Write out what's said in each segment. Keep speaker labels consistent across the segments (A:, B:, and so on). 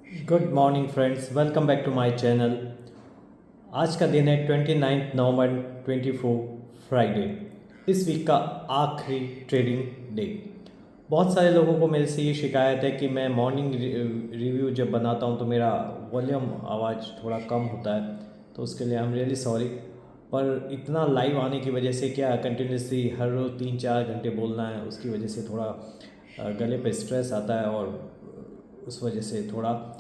A: Good morning friends, welcome back to my channel. आज का दिन है 29 नवंबर 24 फ्राइडे। इस वीक का आखिरी ट्रेडिंग डे। बहुत सारे लोगों को मेरे से ये शिकायत है कि मैं मॉर्निंग रिव्यू जब बनाता हूँ तो मेरा वॉल्यूम आवाज़ थोड़ा कम होता है, तो उसके लिए आई एम रियली सॉरी। पर इतना लाइव आने की वजह से क्या कंटिन्यूसली हर रोज़ 3-4 घंटे बोलना है, उसकी वजह से थोड़ा गले पे स्ट्रेस आता है और उस वजह से थोड़ा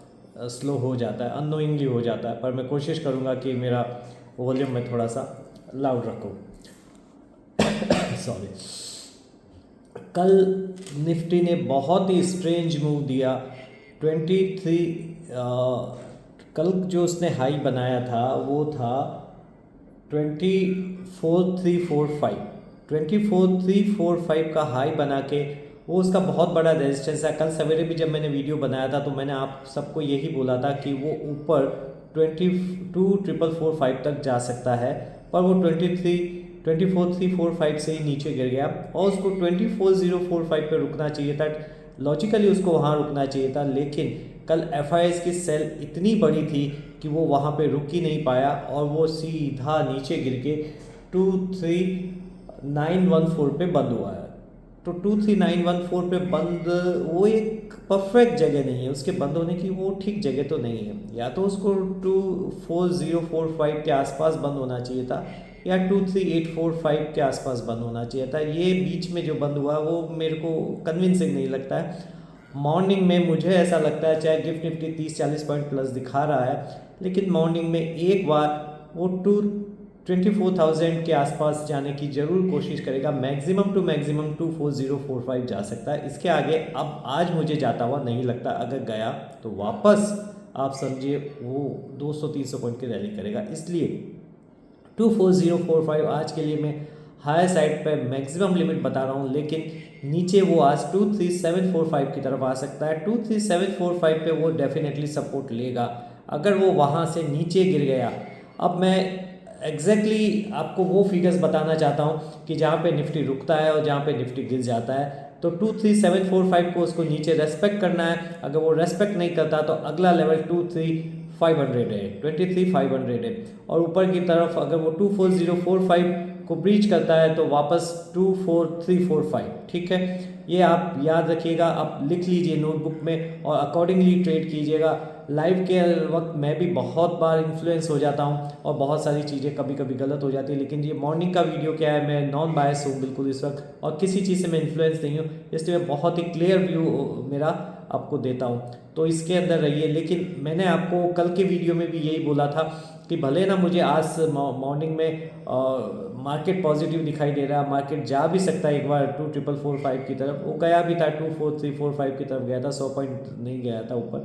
A: स्लो हो जाता है, अननोइंगली हो जाता है। पर मैं कोशिश करूँगा कि मेरा वॉल्यूम में थोड़ा सा लाउड रखूँ। सॉरी। कल निफ्टी ने बहुत ही स्ट्रेंज मूव दिया। 23 कल जो उसने हाई बनाया था वो था 24,345। 24,345 का हाई बना के वो उसका बहुत बड़ा रेजिस्टेंस है। कल सवेरे भी जब मैंने वीडियो बनाया था तो मैंने आप सबको यही बोला था कि वो ऊपर 22,445 तक जा सकता है, पर वो 24,345 से ही नीचे गिर गया और उसको 24,045 पे रुकना चाहिए था। लॉजिकली उसको वहाँ रुकना चाहिए था, लेकिन कल एफ की सेल इतनी बड़ी थी कि वो वहाँ पे रुक ही नहीं पाया और वो सीधा नीचे गिर के 23,914 पे बंद हुआ है। तो 23,914 पे बंद, वो एक परफेक्ट जगह नहीं है, उसके बंद होने की वो ठीक जगह तो नहीं है। या तो उसको 24,045 के आसपास बंद होना चाहिए था या 23,845 के आसपास बंद होना चाहिए था। ये बीच में जो बंद हुआ वो मेरे को कन्विंसिंग नहीं लगता है। मॉर्निंग में मुझे ऐसा लगता है, चाहे गिफ्ट निफ्टी 30-40 पॉइंट प्लस दिखा रहा है, लेकिन मॉर्निंग में एक बार वो 24,000 के आसपास जाने की ज़रूर कोशिश करेगा। मैक्सिमम टू मैक्सिमम 24,045 जा सकता है, इसके आगे अब आज मुझे जाता हुआ नहीं लगता। अगर गया तो वापस आप समझिए वो 200-300 पॉइंट की रैली करेगा। इसलिए 24,045 आज के लिए मैं हाई साइड पे मैक्सिमम लिमिट बता रहा हूँ, लेकिन नीचे वो आज 23,745 की तरफ आ सकता है। 23,745 पे वो डेफिनेटली सपोर्ट लेगा अगर वो वहाँ से नीचे गिर गया। अब मैं आपको वो फिगर्स बताना चाहता हूँ कि जहाँ पे निफ्टी रुकता है और जहाँ पे निफ्टी गिर जाता है। तो 23,745 को उसको नीचे रेस्पेक्ट करना है। अगर वो रेस्पेक्ट नहीं करता तो अगला लेवल 23,500 है, 23,500 है। और ऊपर की तरफ अगर वो 24,045 को ब्रीच करता है तो वापस 24,345। ठीक है, ये आप याद रखिएगा, आप लिख लीजिए नोटबुक में और अकॉर्डिंगली ट्रेड कीजिएगा। लाइव के वक्त मैं भी बहुत बार इन्फ्लुएंस हो जाता हूँ और बहुत सारी चीज़ें कभी कभी गलत हो जाती है, लेकिन ये मॉर्निंग का वीडियो क्या है, मैं नॉन बायस हूँ बिल्कुल इस वक्त और किसी चीज़ से मैं इन्फ्लुएंस नहीं हूँ, इसलिए मैं बहुत ही क्लियर व्यू मेरा आपको देता हूँ, तो इसके अंदर रहिए। लेकिन मैंने आपको कल के वीडियो में भी यही बोला था कि भले ना मुझे आज मॉर्निंग में मार्केट पॉजिटिव दिखाई दे रहा है, मार्केट जा भी सकता है एक बार 24,445 की तरफ, वो गया भी था 24,345 की तरफ गया था, 100 पॉइंट नहीं गया था ऊपर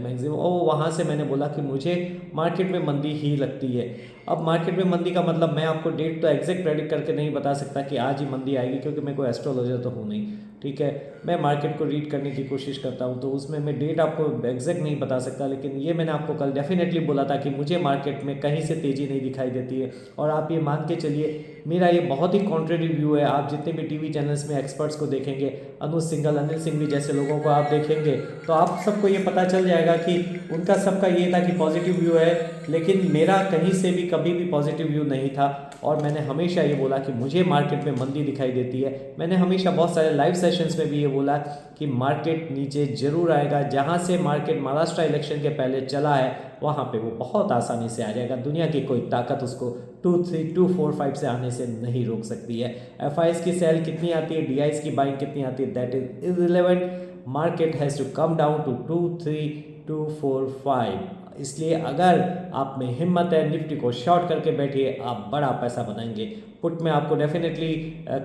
A: मैक्सिमम। और वहाँ से मैंने बोला कि मुझे मार्केट में मंदी ही लगती है। अब मार्केट में मंदी का मतलब मैं आपको डेट तो एग्जैक्ट प्रेडिक्ट करके नहीं बता सकता कि आज ही मंदी आएगी, क्योंकि मैं कोई एस्ट्रोलॉजर तो हूँ नहीं। ठीक है, मैं मार्केट को रीड करने की कोशिश करता हूँ, तो उसमें मैं डेट आपको एग्जैक्ट नहीं बता सकता, लेकिन ये मैंने आपको कल डेफिनेटली बोला था कि मुझे मार्केट में कहीं से तेज़ी नहीं दिखाई देती है। और आप ये मान के चलिए, मेरा ये बहुत ही कॉन्ट्रेरी व्यू है। आप जितने भी टीवी चैनल्स में एक्सपर्ट्स को देखेंगे, अनुज सिंघल, अनिल सिंघवी जैसे लोगों को आप देखेंगे, तो आप सबको ये पता चल जाएगा कि उनका सबका ये था कि पॉजिटिव व्यू है, लेकिन मेरा कहीं से भी कभी भी पॉजिटिव व्यू नहीं था। और मैंने हमेशा ये बोला कि मुझे मार्केट में मंदी दिखाई देती है। मैंने हमेशा बहुत सारे लाइव सेशंस में भी ये बोला कि मार्केट नीचे जरूर आएगा। जहाँ से मार्केट महाराष्ट्र इलेक्शन के पहले चला है वहाँ पे वो बहुत आसानी से आ जाएगा। दुनिया की कोई ताकत उसको 23,245 से आने से नहीं रोक सकती है। एफ की सेल कितनी आती है, डी की बाइंग कितनी आती है, that is irrelevant. Market has to come down to 23,245। इसलिए अगर आप में हिम्मत है, निफ्टी को शॉर्ट करके बैठिए, आप बड़ा पैसा बनाएंगे। पुट में आपको डेफिनेटली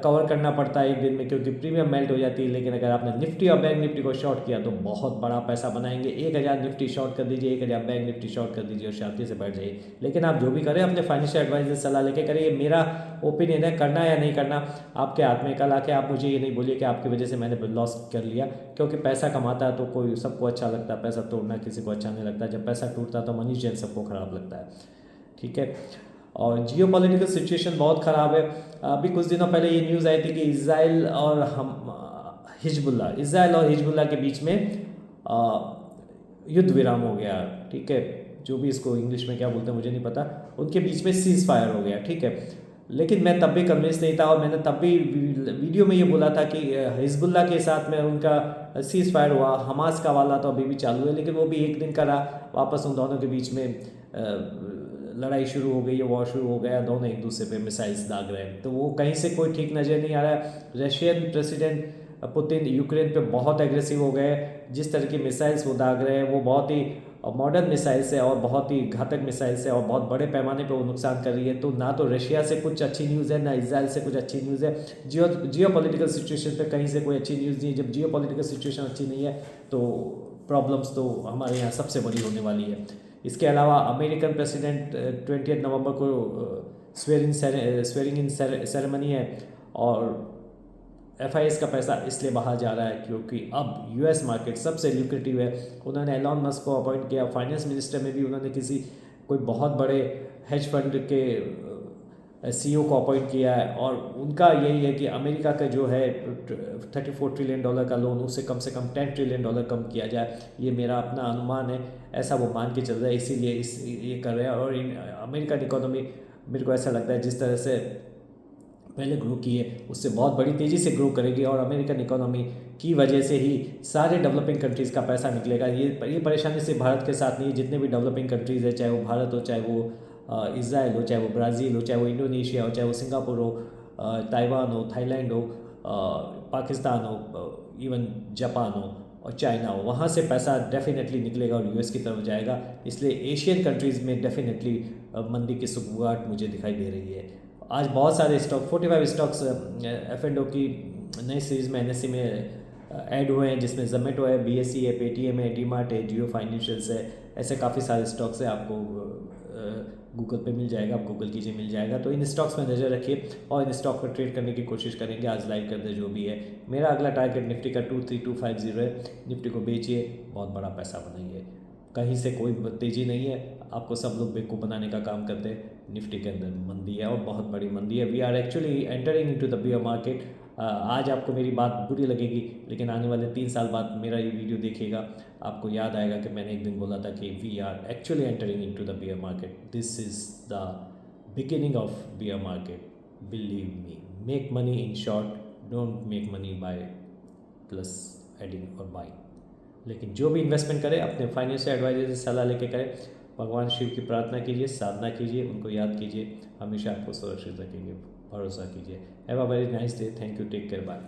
A: कवर करना पड़ता है एक दिन में, क्योंकि प्रीमियम मेल्ट हो जाती है, लेकिन अगर आपने निफ्टी और बैंक निफ्टी को शॉर्ट किया तो बहुत बड़ा पैसा बनाएंगे। 1,000 निफ्टी शॉर्ट कर दीजिए, 1,000 बैंक निफ्टी शॉर्ट कर दीजिए और शांति से बैठ जाइए। लेकिन आप जो भी करें अपने फाइनेंशियल एडवाइजर से सलाह लेके करिए। मेरा ओपिनियन है, करना या नहीं करना आपके हाथ में। कल आके आप मुझे ये नहीं बोलिए कि आपकी वजह से मैंने लॉस कर लिया, क्योंकि पैसा कमाता है तो कोई सबको अच्छा लगता है, पैसा तोड़ना किसी को अच्छा नहीं लगता। जब पैसा टूटता है तो मनी जैन सबको खराब लगता है। ठीक है, और जियो पॉलिटिकल सिचुएशन बहुत ख़राब है। अभी कुछ दिनों पहले ये न्यूज़ आई थी कि इसराइल और हिजबुल्ला के बीच में युद्ध विराम हो गया, ठीक है, जो भी इसको इंग्लिश में क्या बोलते हैं मुझे नहीं पता, उनके बीच में सीज़ फायर हो गया, ठीक है। लेकिन मैं तब भी कन्विंस नहीं था और मैंने तब भी वीडियो में ये बोला था कि हिजबुल्ला के साथ में उनका सीज़ फायर हुआ, हमास का वाला तो अभी भी चालू है, लेकिन वो भी एक दिन का रहा, वापस उन दोनों के बीच में लड़ाई शुरू हो गई है, वॉर शुरू हो गया, दोनों एक दूसरे पे मिसाइल्स दाग रहे हैं, तो वो कहीं से कोई ठीक नज़र नहीं आ रहा है। रशियन प्रेसिडेंट पुतिन यूक्रेन पे बहुत एग्रेसिव हो गए, जिस तरह की मिसाइल्स वो दाग रहे हैं वो बहुत ही मॉडर्न मिसाइल्स है और बहुत ही घातक मिसाइल्स है और बहुत बड़े पैमाने पे वो नुकसान कर रही है। तो ना तो रशिया से कुछ अच्छी न्यूज़ है, ना इजराइल से कुछ अच्छी न्यूज़ है। जियो पॉलिटिकल सिचुएशन पे कहीं से कोई अच्छी न्यूज़ नहीं है। जब जियो पॉलिटिकल सिचुएशन अच्छी नहीं है तो प्रॉब्लम्स तो हमारे यहाँ सबसे बड़ी होने वाली है। इसके अलावा अमेरिकन प्रेसिडेंट 20 नवंबर को स्वेरिंग इन सेरेमनी है और FIS का पैसा इसलिए बाहर जा रहा है क्योंकि अब US मार्केट सबसे ल्यूक्रेटिव है। उन्होंने एलॉन मस्क को अपॉइंट किया, फाइनेंस मिनिस्टर में भी उन्होंने किसी कोई बहुत बड़े हेज फंड के CEO को अपॉइंट किया है और उनका यही है कि अमेरिका का जो है $34 ट्रिलियन का लोन उसे कम से कम $10 ट्रिलियन कम किया जाए। ये मेरा अपना अनुमान है, ऐसा वो मान के चल रहा है, इसीलिए ये कर रहे हैं। और अमेरिकन इकोनॉमी मेरे को ऐसा लगता है जिस तरह से पहले ग्रो की है उससे बहुत बड़ी तेज़ी से ग्रो करेगी और अमेरिकन इकोनॉमी की वजह से ही सारे डेवलपिंग कंट्रीज़ का पैसा निकलेगा। ये परेशानी सिर्फ भारत के साथ नहीं है, जितने भी डेवलपिंग कंट्रीज़ है, चाहे वो भारत हो, चाहे वो इज़राइल हो, चाहे वो ब्राज़ील हो, चाहे वो इंडोनेशिया हो, चाहे वो सिंगापुर हो, ताइवान हो, थाईलैंड हो, पाकिस्तान हो, इवन जापान हो और चाइना हो, वहाँ से पैसा डेफिनेटली निकलेगा और US की तरफ जाएगा। इसलिए एशियन कंट्रीज़ में डेफिनेटली मंदी की सुगबुगाहट मुझे दिखाई दे रही है। आज बहुत सारे स्टॉक 45 स्टॉक्स F&O की नई सीरीज़ में NSE में ऐड हुए हैं, जिसमें जोमेटो है, BSE है, पेटीएम है, डीमार्ट है, जियो फाइनेंशियल्स है, ऐसे काफ़ी सारे स्टॉक्स हैं। आपको गूगल पे मिल जाएगा, आप गूगल कीजिए मिल जाएगा। तो इन स्टॉक्स में नज़र रखिए और इन स्टॉक पर ट्रेड करने की कोशिश करेंगे। आज लाइव कर दे जो भी है। मेरा अगला टारगेट निफ्टी का 23250 है। निफ्टी को बेचिए, बहुत बड़ा पैसा बनाइए। कहीं से कोई तेज़ी नहीं है, आपको सब लोग बेवकूफ़ बनाने का काम करते हैं। निफ्टी के अंदर मंदी है और बहुत बड़ी मंदी है। We are actually entering into the bear market. आज आपको मेरी बात बुरी लगेगी, लेकिन आने वाले 3 साल बाद मेरा ये वीडियो देखिएगा, आपको याद आएगा कि मैंने एक दिन बोला था कि we are actually entering into the bear market. This is the beginning of bear market, believe me. Make money in short, don't make money by plus adding और बाइंग। लेकिन जो भी इन्वेस्टमेंट करें अपने फाइनेंशियल एडवाइजर से सलाह लेके करें। भगवान शिव की प्रार्थना कीजिए, साधना कीजिए, उनको याद कीजिए, हमेशा आपको सुरक्षित रखेंगे। भरोसा कीजिए। Have a very nice day. Thank you. Take care. Bye.